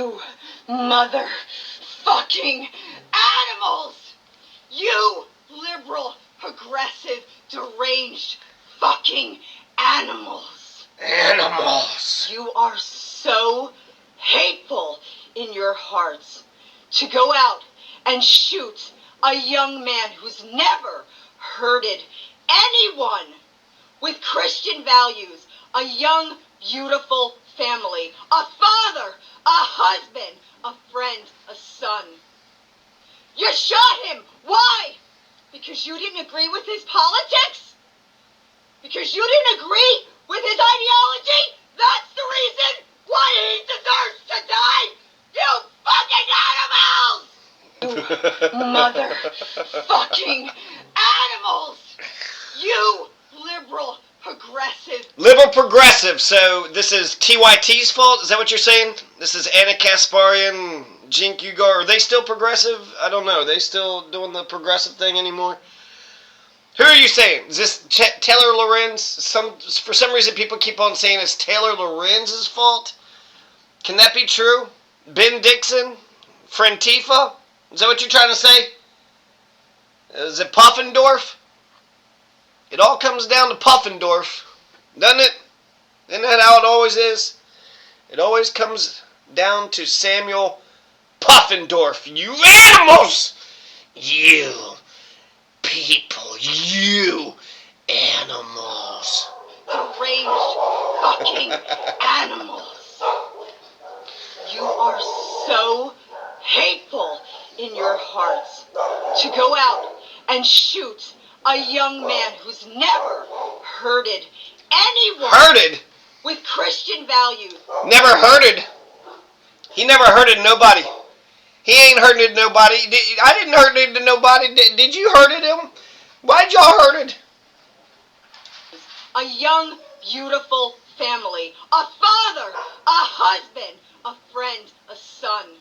You motherfucking animals! You liberal, progressive, deranged fucking animals! Animals! You are so hateful in your hearts to go out and shoot a young man who's never hurted anyone with Christian values, a young, beautiful family, a father, a husband, a friend, a son. You shot him. Why? Because you didn't agree with his politics? Because you didn't agree with his ideology? That's the reason why he deserves to die? You fucking animals! Motherfucking animals! You liberal progressive. Liberal progressive. So this is TYT's fault? Is that what you're saying? This is Anna Kasparian, Jink Ugar. Are they still progressive? I don't know. Are they still doing the progressive thing anymore? Who are you saying? Is this Taylor Lorenz? For some reason people keep on saying it's Taylor Lorenz's fault. Can that be true? Ben Dixon? Frentifa? Is that what you're trying to say? Is it Puffendorf? It all comes down to Puffendorf, doesn't it? Isn't that how it always is? It always comes down to Samuel Puffendorf. You animals! You people, you animals. Deranged fucking animals. You are so hateful in your hearts to go out and shoot a young man who's never hurted anyone. Hurted? With Christian values. Never hurted. He never hurted nobody. He ain't hurted nobody. I didn't hurt nobody. Did you hurted him? Why'd y'all hurted? A young, beautiful family. A father. A husband. A friend. A son.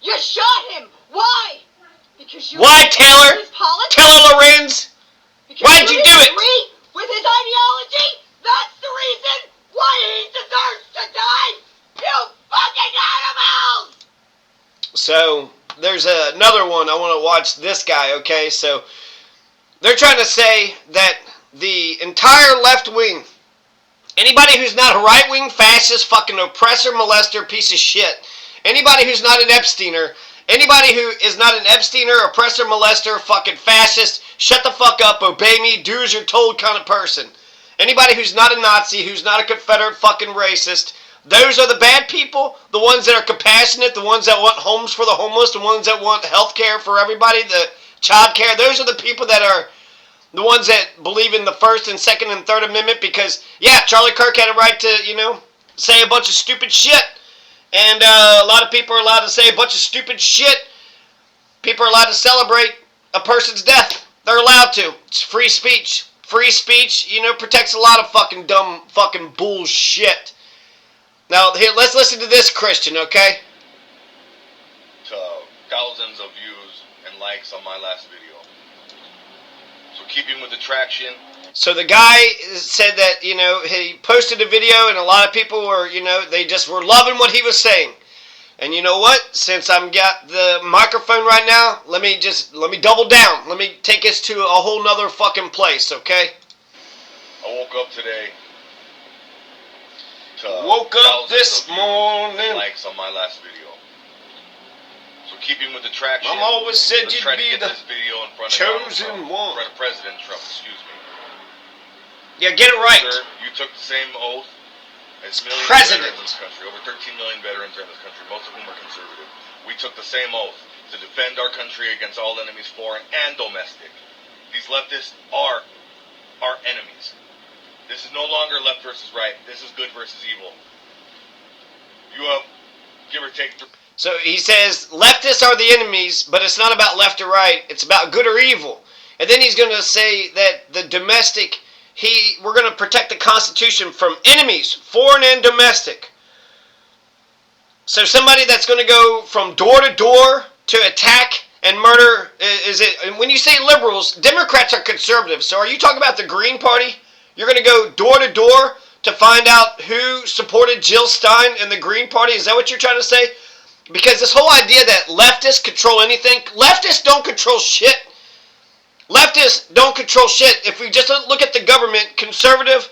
You shot him. Why? Because you. Why, Taylor? Taylor Lorenz? Why'd you do it? Agree with his ideology? That's the reason why he deserves to die. You fucking animals! So there's another one. I want to watch this guy. Okay, so they're trying to say that the entire left wing, anybody who's not a right wing fascist, fucking oppressor, molester, piece of shit, anybody who's not an Epsteiner. Anybody who is not an Epsteiner, oppressor, molester, fucking fascist, shut the fuck up, obey me, do as you're told kind of person. Anybody who's not a Nazi, who's not a Confederate fucking racist, those are the bad people, the ones that are compassionate, the ones that want homes for the homeless, the ones that want health care for everybody, the child care. Those are the people that are the ones that believe in the First and Second and Third Amendment because, yeah, Charlie Kirk had a right to, say a bunch of stupid shit. And a lot of people are allowed to say a bunch of stupid shit. People are allowed to celebrate a person's death. They're allowed to. It's free speech. Free speech, protects a lot of fucking dumb fucking bullshit. Now, here, let's listen to this Christian, okay? To thousands of views and likes on my last video. So keeping with the traction. So the guy said that, he posted a video and a lot of people were, they just were loving what he was saying. And you know what? Since I've got the microphone right now, let me double down. Let me take us to a whole nother fucking place, okay? I woke up today. Woke up this morning. Likes on my last video. So keeping with the traction. Mom always said you'd be the this video in front chosen one. In front of President Trump, excuse me. Yeah, get it right. Sir, you took the same oath as millions President. of veterans in this country. Over 13 million veterans are in this country, most of whom are conservative. We took the same oath to defend our country against all enemies, foreign and domestic. These leftists are our enemies. This is no longer left versus right. This is good versus evil. You have, give or take... So he says leftists are the enemies, but it's not about left or right. It's about good or evil. And then he's going to say that the domestic... we're going to protect the Constitution from enemies, foreign and domestic. So somebody that's going to go from door to door to attack and murder, when you say liberals, Democrats are conservative. So are you talking about the Green Party? You're going to go door to door to find out who supported Jill Stein and the Green Party? Is that what you're trying to say? Because this whole idea that leftists control anything, leftists don't control shit. Leftists don't control shit. If we just look at the government, conservative,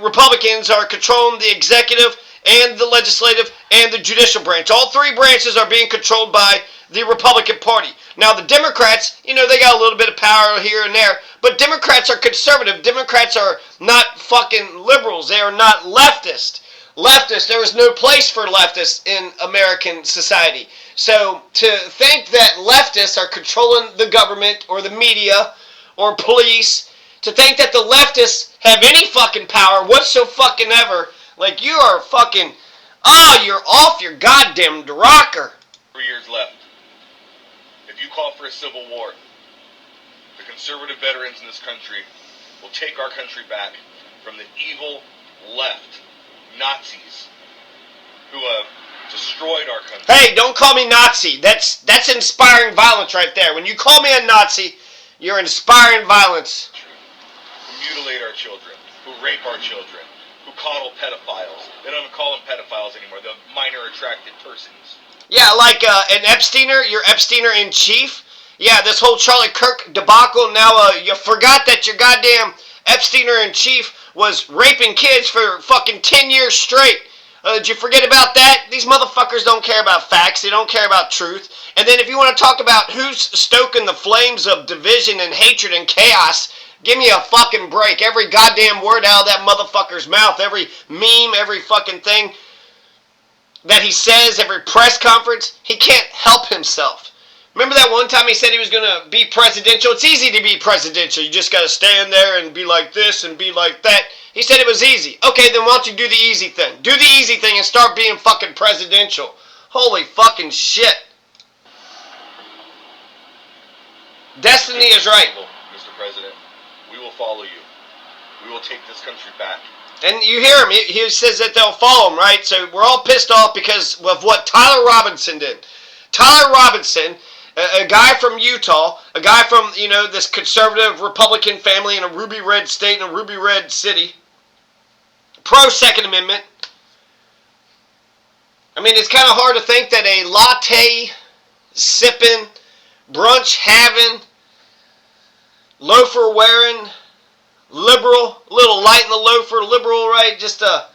Republicans are controlling the executive and the legislative and the judicial branch. All three branches are being controlled by the Republican Party. Now, the Democrats, they got a little bit of power here and there, but Democrats are conservative. Democrats are not fucking liberals. They are not leftist. There is no place for leftists in American society. So, to think that leftists are controlling the government or the media or police, to think that the leftists have any fucking power whatsoever, like you are fucking, you're off your goddamn rocker. 3 years left. If you call for a civil war, the conservative veterans in this country will take our country back from the evil left Nazis who have destroyed our country. Hey, don't call me Nazi. That's inspiring violence right there. When you call me a Nazi, you're inspiring violence. Who mutilate our children, who rape our children, who coddle pedophiles. They don't even call them pedophiles anymore. They're minor attracted persons. Yeah, like an Epsteiner, your Epsteiner in chief. Yeah, this whole Charlie Kirk debacle. Now you forgot that your goddamn Epsteiner in chief was raping kids for fucking 10 years straight. Did you forget about that? These motherfuckers don't care about facts. They don't care about truth. And then if you want to talk about who's stoking the flames of division and hatred and chaos, give me a fucking break. Every goddamn word out of that motherfucker's mouth, every meme, every fucking thing that he says, every press conference, he can't help himself. Remember that one time he said he was going to be presidential? It's easy to be presidential. You just got to stand there and be like this and be like that. He said it was easy. Okay, then why don't you do the easy thing? Do the easy thing and start being fucking presidential. Holy fucking shit. Destiny is right. Mr. President, we will follow you. We will take this country back. And you hear him. He says that they'll follow him, right? So we're all pissed off because of what Tyler Robinson did. Tyler Robinson, a guy from Utah, a guy from, this conservative Republican family in a ruby red state, in a ruby red city, pro-Second Amendment. I mean, it's kind of hard to think that a latte-sipping, brunch-having, loafer-wearing, liberal, little light in the loafer, liberal, right? Just a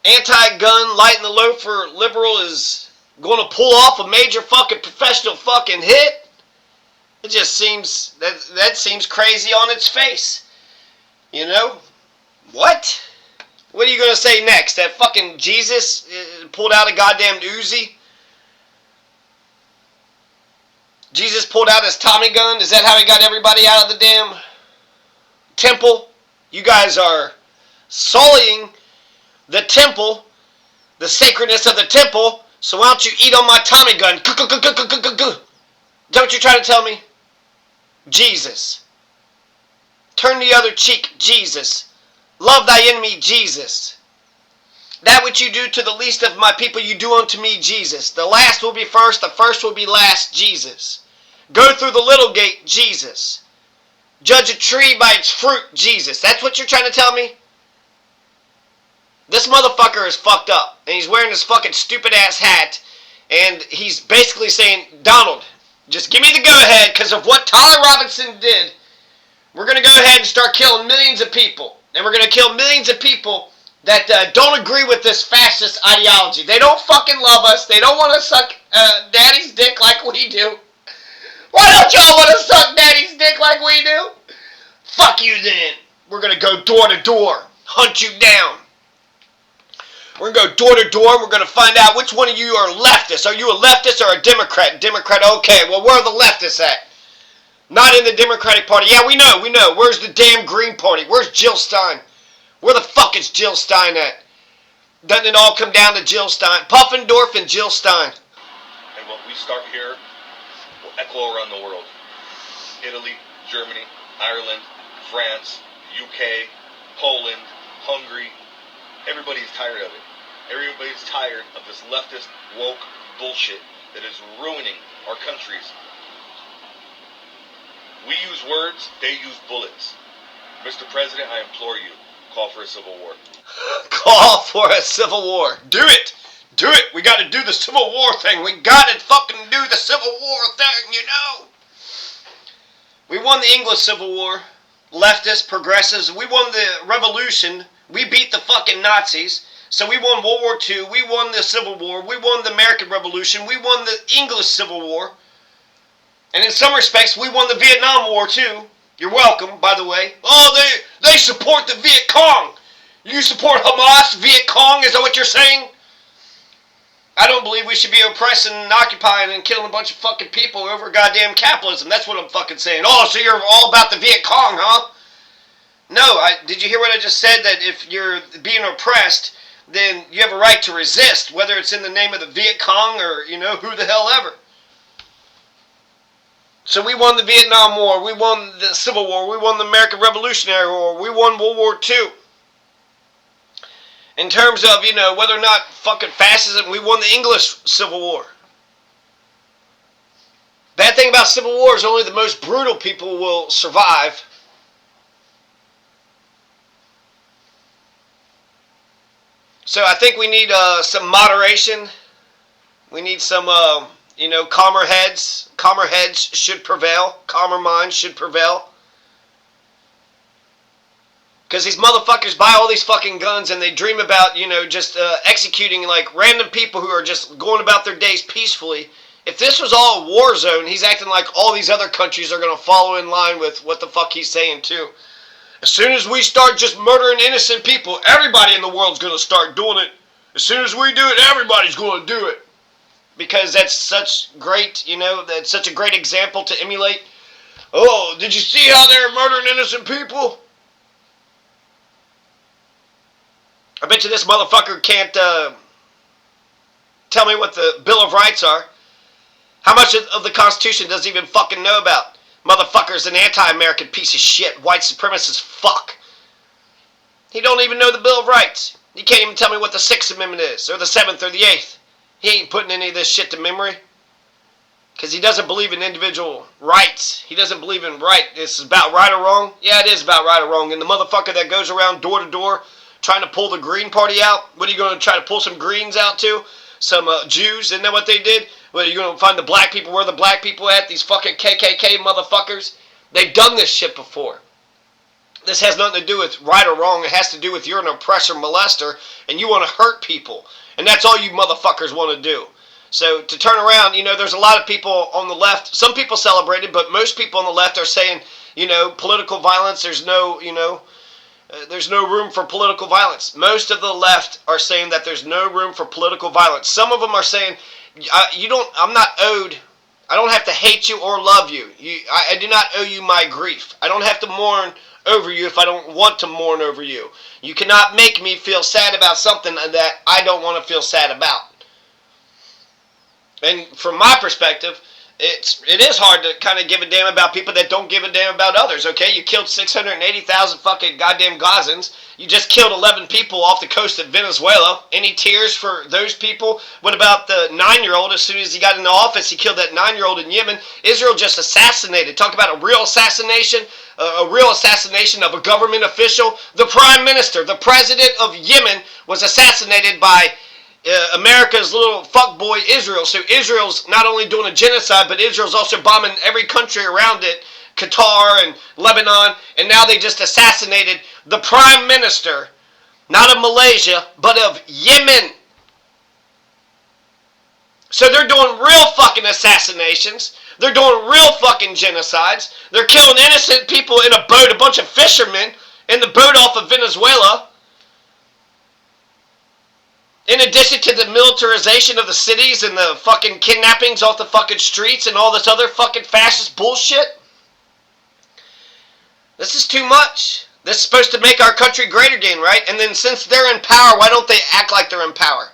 anti-gun, light in the loafer, liberal is going to pull off a major fucking professional fucking hit. It just seems, that seems crazy on its face. What? What are you going to say next? That fucking Jesus pulled out a goddamn Uzi? Jesus pulled out his Tommy gun? Is that how he got everybody out of the damn temple? You guys are sullying the temple, the sacredness of the temple, so why don't you eat on my Tommy gun? Is that what you're trying to tell me? Jesus. Turn the other cheek, Jesus. Love thy enemy, Jesus. That which you do to the least of my people, you do unto me, Jesus. The last will be first, the first will be last, Jesus. Go through the little gate, Jesus. Judge a tree by its fruit, Jesus. That's what you're trying to tell me? This motherfucker is fucked up. And he's wearing this fucking stupid ass hat. And he's basically saying, Donald, just give me the go-ahead because of what Tyler Robinson did. We're going to go ahead and start killing millions of people. And we're going to kill millions of people that don't agree with this fascist ideology. They don't fucking love us. They don't want to suck daddy's dick like we do. Why don't y'all want to suck daddy's dick like we do? Fuck you then. We're going to go door to door. Hunt you down. We're going to go door to door and we're going to find out which one of you are leftist. Are you a leftist or a Democrat? Democrat, okay. Well, where are the leftists at? Not in the Democratic Party. Yeah, we know. Where's the damn Green Party? Where's Jill Stein? Where the fuck is Jill Stein at? Doesn't it all come down to Jill Stein? Puffendorf and Jill Stein. And what we start here will echo around the world. Italy, Germany, Ireland, France, UK, Poland, Hungary. Everybody's tired of it. Everybody's tired of this leftist, woke bullshit that is ruining our countries. We use words, they use bullets. Mr. President, I implore you, Call for a civil war. Call for a civil war. Do it. Do it. We got to do the Civil War thing. We got to fucking do the Civil War thing, you know. We won the English Civil War. Leftists, progressives. We won the Revolution. We beat the fucking Nazis. So we won World War II. We won the Civil War. We won the American Revolution. We won the English Civil War. And in some respects, we won the Vietnam War too. You're welcome, by the way. Oh, they support the Viet Cong. You support Hamas, Viet Cong? Is that what you're saying? I don't believe we should be oppressing and occupying and killing a bunch of fucking people over goddamn capitalism. That's what I'm fucking saying. Oh, so you're all about the Viet Cong, huh? No, did you hear what I just said? That if you're being oppressed, then you have a right to resist, whether it's in the name of the Viet Cong or, you know, who the hell ever. So we won the Vietnam War, we won the Civil War, we won the American Revolutionary War, we won World War II. In terms of, you know, whether or not fucking fascism, we won the English Civil War. Bad thing about Civil War is only the most brutal people will survive. So I think we need some moderation. We need some, you know, calmer heads. Calmer heads should prevail. Calmer minds should prevail. Because these motherfuckers buy all these fucking guns and they dream about, you know, just executing like random people who are just going about their days peacefully. If this was all a war zone, he's acting like all these other countries are going to follow in line with what the fuck he's saying too. As soon as we start just murdering innocent people, everybody in the world's going to start doing it. As soon as we do it, everybody's going to do it. Because that's such great, you know, that's such a great example to emulate. Oh, did you see how they're murdering innocent people? I bet you this motherfucker can't tell me what the Bill of Rights are. How much of the Constitution does he even fucking know about? Motherfucker's an anti-American piece of shit, white supremacist fuck. He don't even know the Bill of Rights. He can't even tell me what the 6th Amendment is, or the 7th, or the 8th. He ain't putting any of this shit to memory. Because he doesn't believe in individual rights. He doesn't believe in right. This is about right or wrong. Yeah, it is about right or wrong. And the motherfucker that goes around door to door trying to pull the Green Party out. What are you going to try to pull some Greens out to? Some Jews? Isn't that what they did? What, are you going to find the black people? Where are the black people at? These fucking KKK motherfuckers? They've done this shit before. This has nothing to do with right or wrong. It has to do with you're an oppressor, molester, and you want to hurt people. And that's all you motherfuckers want to do. So to turn around, you know, there's a lot of people on the left. Some people celebrate it, but most people on the left are saying, you know, political violence, there's no, you know, there's no room for political violence. Most of the left are saying that there's no room for political violence. Some of them are saying, I'm not owed, I don't have to hate you or love you. I do not owe you my grief. I don't have to mourn over you if I don't want to mourn over you. You cannot make me feel sad about something that I don't want to feel sad about. And from my perspective, it is hard to kind of give a damn about people that don't give a damn about others, okay? You killed 680,000 fucking goddamn Gazans. You just killed 11 people off the coast of Venezuela. Any tears for those people? What about the 9-year-old? As soon as he got into office, he killed that 9-year-old in Yemen. Israel just assassinated. Talk about a real assassination. A real assassination of a government official. The prime minister, the president of Yemen, was assassinated by America's little fuckboy Israel. So Israel's not only doing a genocide, but Israel's also bombing every country around it, Qatar and Lebanon, and now they just assassinated the prime minister, not of Malaysia, but of Yemen. So they're doing real fucking assassinations. They're doing real fucking genocides. They're killing innocent people in a boat, a bunch of fishermen in the boat off of Venezuela. In addition to the militarization of the cities and the fucking kidnappings off the fucking streets and all this other fucking fascist bullshit. This is too much. This is supposed to make our country great again, right? And then since they're in power, why don't they act like they're in power?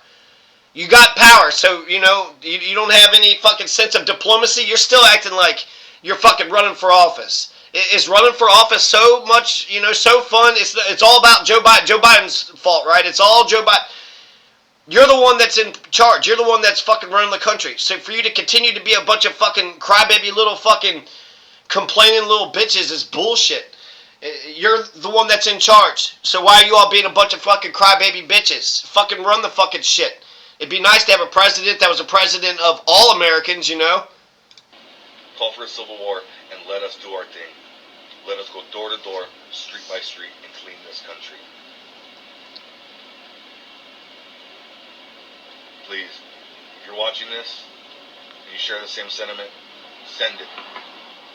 You got power, so, you know, you don't have any fucking sense of diplomacy. You're still acting like you're fucking running for office. Is running for office so much, you know, so fun? It's all about Joe Biden. Joe Biden's fault, right? It's all Joe Biden. You're the one that's in charge. You're the one that's fucking running the country. So for you to continue to be a bunch of fucking crybaby little fucking complaining little bitches is bullshit. You're the one that's in charge. So why are you all being a bunch of fucking crybaby bitches? Fucking run the fucking shit. It'd be nice to have a president that was a president of all Americans, you know? Call for a civil war and let us do our thing. Let us go door to door, street by street, and clean this country. Please, if you're watching this and you share the same sentiment, send it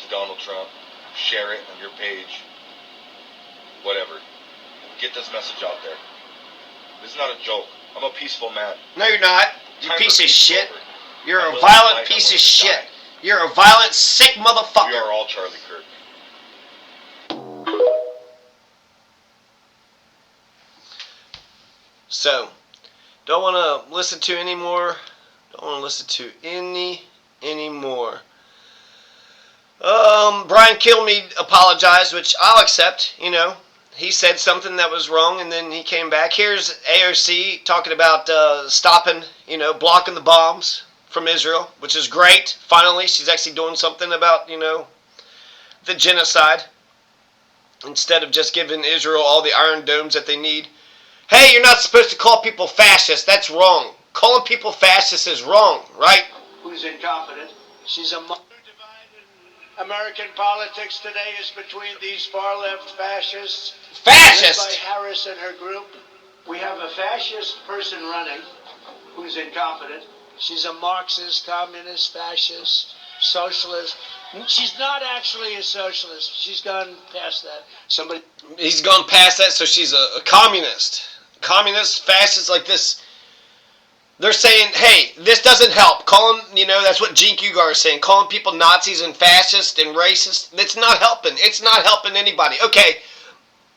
to Donald Trump. Share it on your page. Whatever. Get this message out there. This is not a joke. I'm a peaceful man. No, you're not. You Time piece for of peace shit. over. You're I'm a willing to violent fight, piece I'm of willing to shit. die. You're a violent, sick We motherfucker. are all Charlie Kirk. So, don't want to listen to any more. Don't want to listen to any more. Brian Kilmeade apologized, which I'll accept, you know. He said something that was wrong, and then he came back. Here's AOC talking about stopping, you know, blocking the bombs from Israel, which is great. Finally, she's actually doing something about, you know, the genocide, instead of just giving Israel all the iron domes that they need. Hey, you're not supposed to call people fascists. That's wrong. Calling people fascists is wrong, right? Who's incompetent. She's a divide in American politics today is between these far-left fascists. Fascist! Led by Harris and her group. We have a fascist person running who's incompetent. She's a Marxist, communist, fascist, socialist. She's not actually a socialist. She's gone past that. He's gone past that, so she's a communist. Communist, fascist, like this. They're saying, hey, this doesn't help. Calling, you know, that's what Cenk Uygur is saying. Calling people Nazis and fascists and racist. It's not helping. It's not helping anybody. Okay,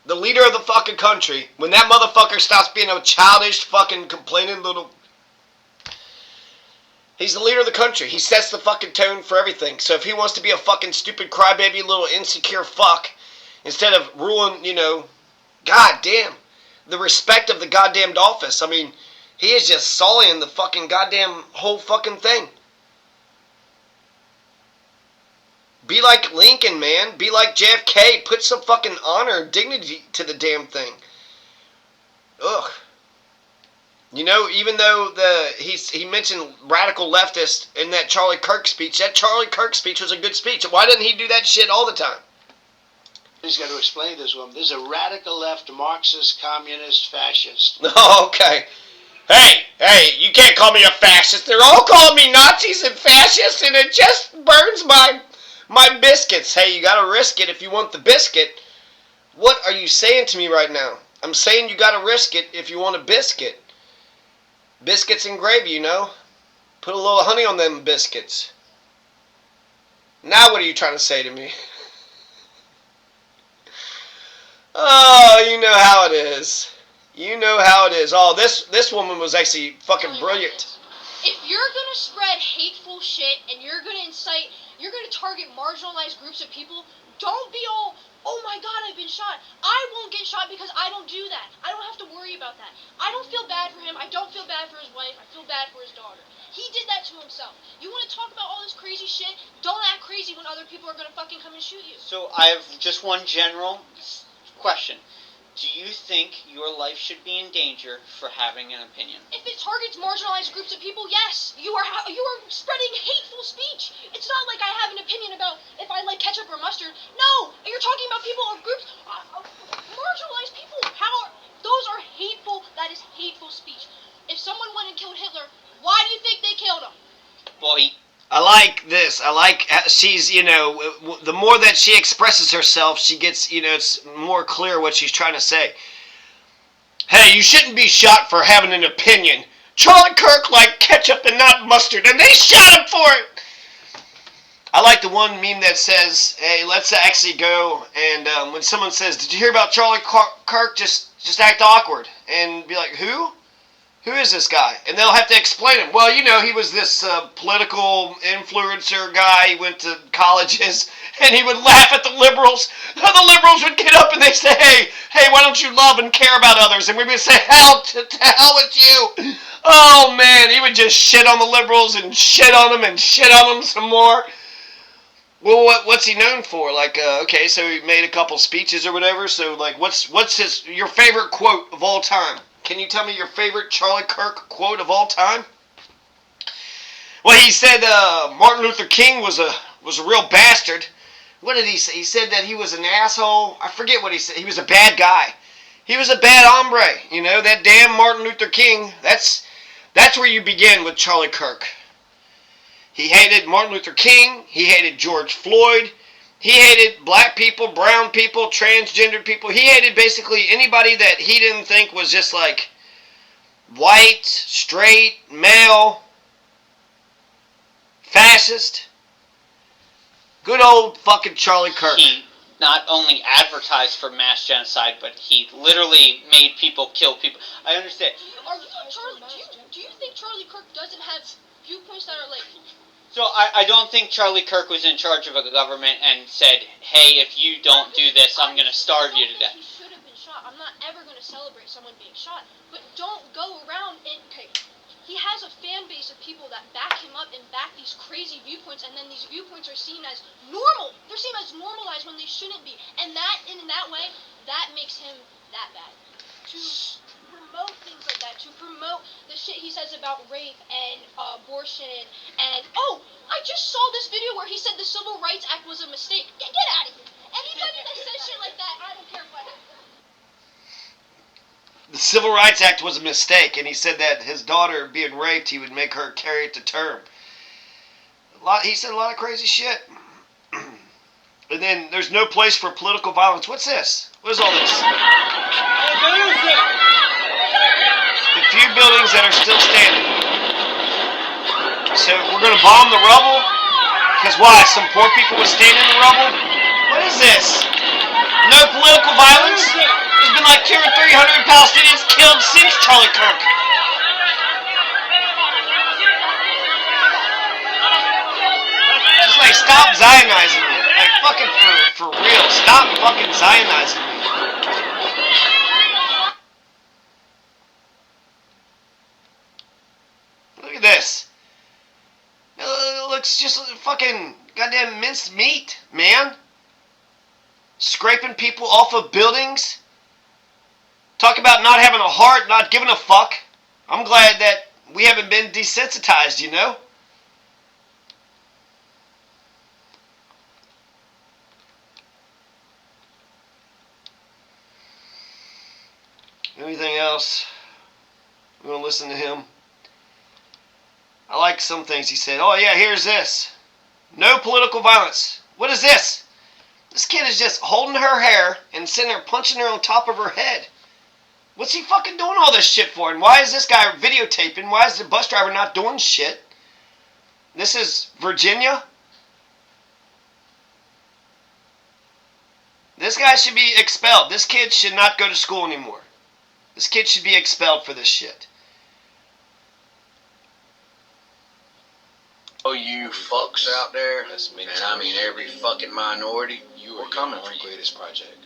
the leader of the fucking country, when that motherfucker stops being a childish, fucking complaining little... He's the leader of the country. He sets the fucking tone for everything. So if he wants to be a fucking stupid crybaby little insecure fuck, instead of ruling, you know, goddamn, the respect of the goddamned office. I mean, he is just sullying the fucking goddamn whole fucking thing. Be like Lincoln, man. Be like JFK. Put some fucking honor and dignity to the damn thing. Ugh. You know, even though he mentioned radical leftist in that Charlie Kirk speech, that Charlie Kirk speech was a good speech. Why doesn't he do that shit all the time? He's got to explain this woman. There's a radical left Marxist, communist, fascist. Oh, okay. Hey, you can't call me a fascist. They're all calling me Nazis and fascists, and it just burns my biscuits. Hey, you gotta risk it if you want the biscuit. What are you saying to me right now? I'm saying you gotta risk it if you want a biscuit. Biscuits and gravy, you know? Put a little honey on them biscuits. Now what are you trying to say to me? Oh, you know how it is. You know how it is. Oh, this woman was actually fucking brilliant. If you're gonna spread hateful shit and you're gonna target marginalized groups of people, don't be all, oh my god, I've been shot. I won't get shot because I don't do that. I don't have to worry about that. I don't feel bad for him. I don't feel bad for his wife. I feel bad for his daughter. He did that to himself. You want to talk about all this crazy shit? Don't act crazy when other people are gonna fucking come and shoot you. So I have just one general question. Do you think your life should be in danger for having an opinion? If it targets marginalized groups of people, yes. You are spreading hateful speech. It's not like I have an opinion about if I like ketchup or mustard. No, you're talking about people or groups, marginalized people. Those are hateful. That is hateful speech. If someone went and killed Hitler, why do you think they killed him? Well, I like this. I like how she's, you know, the more that she expresses herself, she gets, you know, it's more clear what she's trying to say. Hey, you shouldn't be shot for having an opinion. Charlie Kirk liked ketchup and not mustard, and they shot him for it. I like the one meme that says, hey, let's actually go, and when someone says, did you hear about Charlie Kirk, just act awkward, and be like, who? Who is this guy? And they'll have to explain him. Well, you know, he was this political influencer guy. He went to colleges, and he would laugh at the liberals. The liberals would get up and they'd say, hey, why don't you love and care about others? And we would say, to hell with you. Oh, man, he would just shit on the liberals and shit on them and shit on them some more. Well, what's he known for? Like, okay, so he made a couple speeches or whatever. So, like, what's your favorite quote of all time? Can you tell me your favorite Charlie Kirk quote of all time? Well, he said Martin Luther King was a real bastard. What did he say? He said that he was an asshole. I forget what he said. He was a bad guy. He was a bad hombre. You know, that damn Martin Luther King. That's where you begin with Charlie Kirk. He hated Martin Luther King. He hated George Floyd. He hated black people, brown people, transgender people. He hated basically anybody that he didn't think was just like white, straight, male, fascist. Good old fucking Charlie Kirk. He not only advertised for mass genocide, but he literally made people kill people. I understand. Do you think Charlie Kirk doesn't have viewpoints that are like? So I don't think Charlie Kirk was in charge of a government and said, "Hey, if you don't do this, I'm going to starve you to death." He should have been shot. I'm not ever going to celebrate someone being shot, but don't go around and. Okay, he has a fan base of people that back him up and back these crazy viewpoints, and then these viewpoints are seen as normal. They're seen as normalized when they shouldn't be, and in that way, that makes him that bad. To promote things like that, to promote the shit he says about rape and abortion, and I just saw this video where he said the Civil Rights Act was a mistake. Get out of here. Anybody that says shit like that, I don't care what. The Civil Rights Act was a mistake, and he said that his daughter being raped, he would make her carry it to term. He said a lot of crazy shit. And then there's no place for political violence. What's this? What is all this? The few buildings that are still standing. So we're going to bomb the rubble? Because why? Some poor people would stand in the rubble? What is this? No political violence? There's been like 200 or 300 Palestinians killed since Charlie Kirk. Just like, stop Zionizing me. Like, fucking for real. Stop fucking Zionizing me. Look at this. It looks just fucking goddamn minced meat, man. Scraping people off of buildings. Talk about not having a heart, not giving a fuck. I'm glad that we haven't been desensitized, you know? Anything else? We're going to listen to him. I like some things he said. Oh, yeah, here's this. No political violence. What is this? This kid is just holding her hair and sitting there punching her on top of her head. What's he fucking doing all this shit for? And why is this guy videotaping? Why is the bus driver not doing shit? This is Virginia? This guy should be expelled. This kid should not go to school anymore. This kid should be expelled for this shit. Oh, you fucks out there, and I mean every fucking minority, you are coming for you. Greatest project.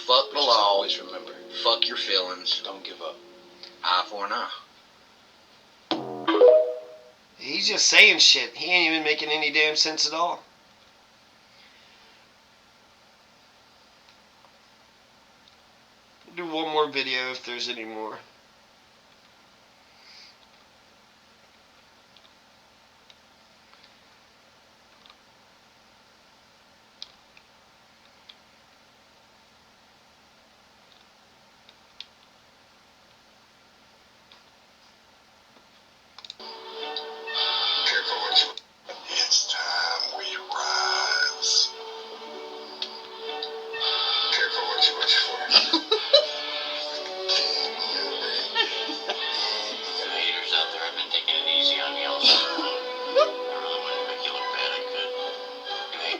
Fuck the law. Always remember. Fuck your feelings. Don't give up. Eye for an eye. He's just saying shit. He ain't even making any damn sense at all. Do one more video if there's any more. It's time we rise. Careful what you wish for. Haters out there have been taking it easy on me also. I really wanted to make you look bad, I could. Hey.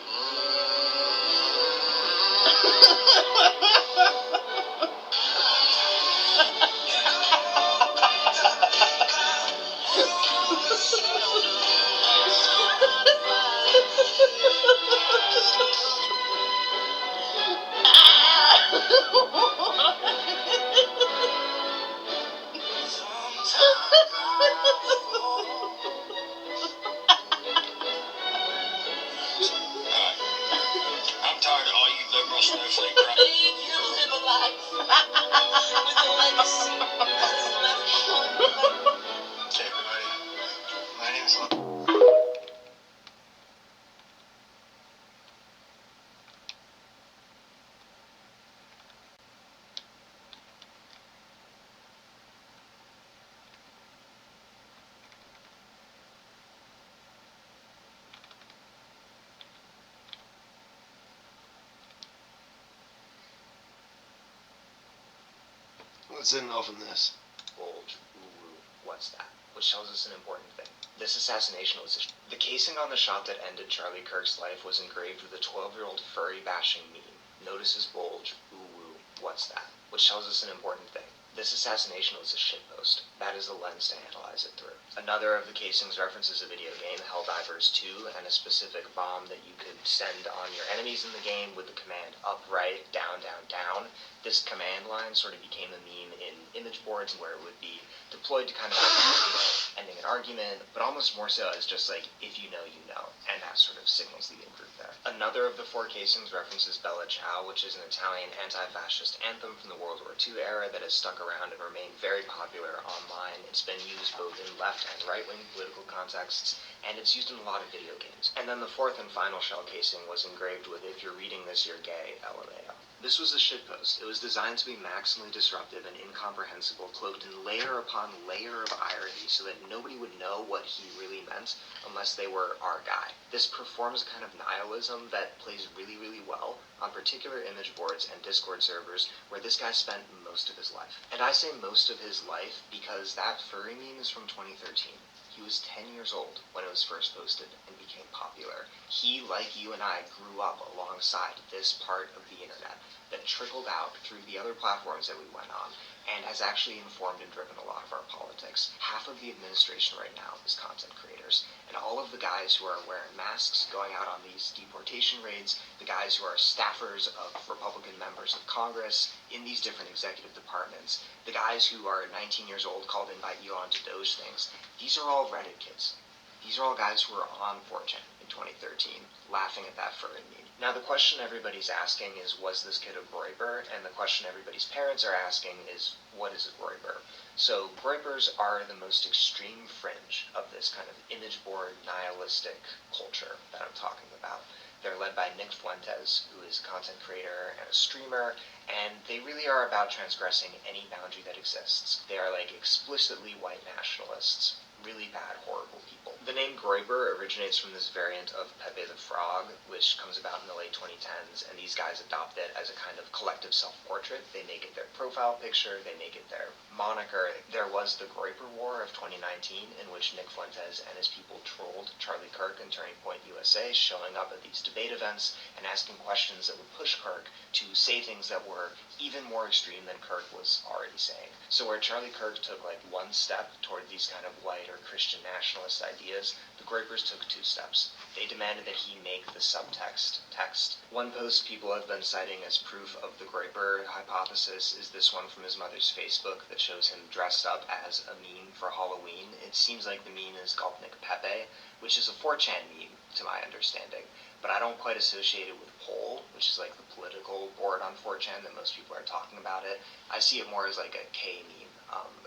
Let's end off on this. Bulge, ooh, what's that? Which tells us an important thing. This assassination was the casing on the shot that ended Charlie Kirk's life was engraved with a 12-year-old furry bashing meme. Notice his bulge, ooh, what's that? Which tells us an important thing. This assassination was a shitpost. That is the lens to analyze it through. Another of the casings references a video game, Helldivers 2, and a specific bomb that you could send on your enemies in the game with the command up, right, down, down, down. This command line sort of became a meme in image boards where it would be deployed to kind of like, ending an argument, but almost more so as just like, if you know, you know, and that sort of signals the in-group there. Another of the 4 casings references Bella Ciao, which is an Italian anti-fascist anthem from the World War II era that has stuck around and remained very popular online. It's been used both in left and right-wing political contexts, and it's used in a lot of video games. And then the 4th and final shell casing was engraved with, if you're reading this, you're gay, LMAO. This was a shitpost. It was designed to be maximally disruptive and incomprehensible, cloaked in layer upon layer of irony so that nobody would know what he really meant unless they were our guy. This performs a kind of nihilism that plays really, really well on particular image boards and Discord servers where this guy spent most of his life. And I say most of his life because that furry meme is from 2013. He was 10 years old when it was first posted and became popular. He, like you and I, grew up alongside this part of the internet that trickled out through the other platforms that we went on and has actually informed and driven a lot of our politics. Half of the administration right now is content creators, and all of the guys who are wearing masks, going out on these deportation raids, the guys who are staffers of Republican members of Congress in these different executive departments, the guys who are 19 years old called invite you onto Doge things, these are all Reddit kids. These are all guys who were on 4chan in 2013, laughing at that furry meme. Now the question everybody's asking is, was this kid a Groyper? And the question everybody's parents are asking is, what is a Groyper? So Groypers are the most extreme fringe of this kind of image board nihilistic culture that I'm talking about. They're led by Nick Fuentes, who is a content creator and a streamer, and they really are about transgressing any boundary that exists. They are like explicitly white nationalists. Really bad, horrible people. The name Groyper originates from this variant of Pepe the Frog, which comes about in the late 2010s, and these guys adopt it as a kind of collective self-portrait. They make it their profile picture, they make it their moniker. There was the Groyper War of 2019, in which Nick Fuentes and his people trolled Charlie Kirk and Turning Point USA, showing up at these debate events and asking questions that would push Kirk to say things that were even more extreme than Kirk was already saying. So where Charlie Kirk took like one step toward these kind of white or Christian nationalist ideas, the Groypers took 2 steps. They demanded that he make the subtext text. One post people have been citing as proof of the Groyper hypothesis is this one from his mother's Facebook that shows him dressed up as a meme for Halloween. It seems like the meme is called Nick Pepe, which is a 4chan meme, to my understanding. But I don't quite associate it with Poll, which is like the political board on 4chan that most people are talking about it. I see it more as like a K meme,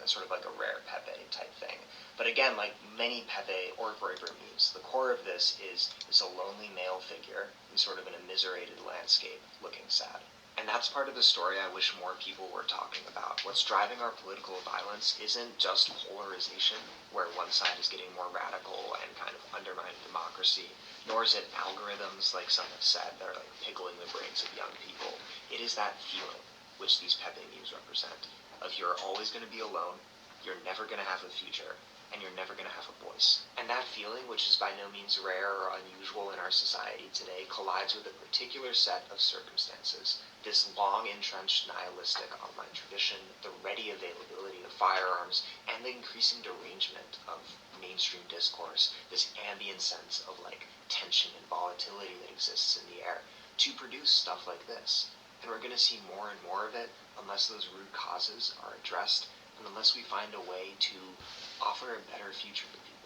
sort of like a rare Pepe type thing. But again, like many Pepe or Groyper memes, the core of this is a lonely male figure who's sort of in a miserated landscape looking sad. And that's part of the story I wish more people were talking about. What's driving our political violence isn't just polarization, where one side is getting more radical and kind of undermining democracy, nor is it algorithms, like some have said, that are like pickling the brains of young people. It is that feeling, which these Pepe memes represent, of you're always going to be alone, you're never going to have a future, and you're never going to have a voice. And that feeling, which is by no means rare or unusual in our society today, collides with a particular set of circumstances. This long-entrenched nihilistic online tradition, the ready availability of firearms, and the increasing derangement of mainstream discourse, this ambient sense of like tension and volatility that exists in the air, to produce stuff like this. And we're going to see more and more of it unless those root causes are addressed and unless we find a way to offer a better future for people.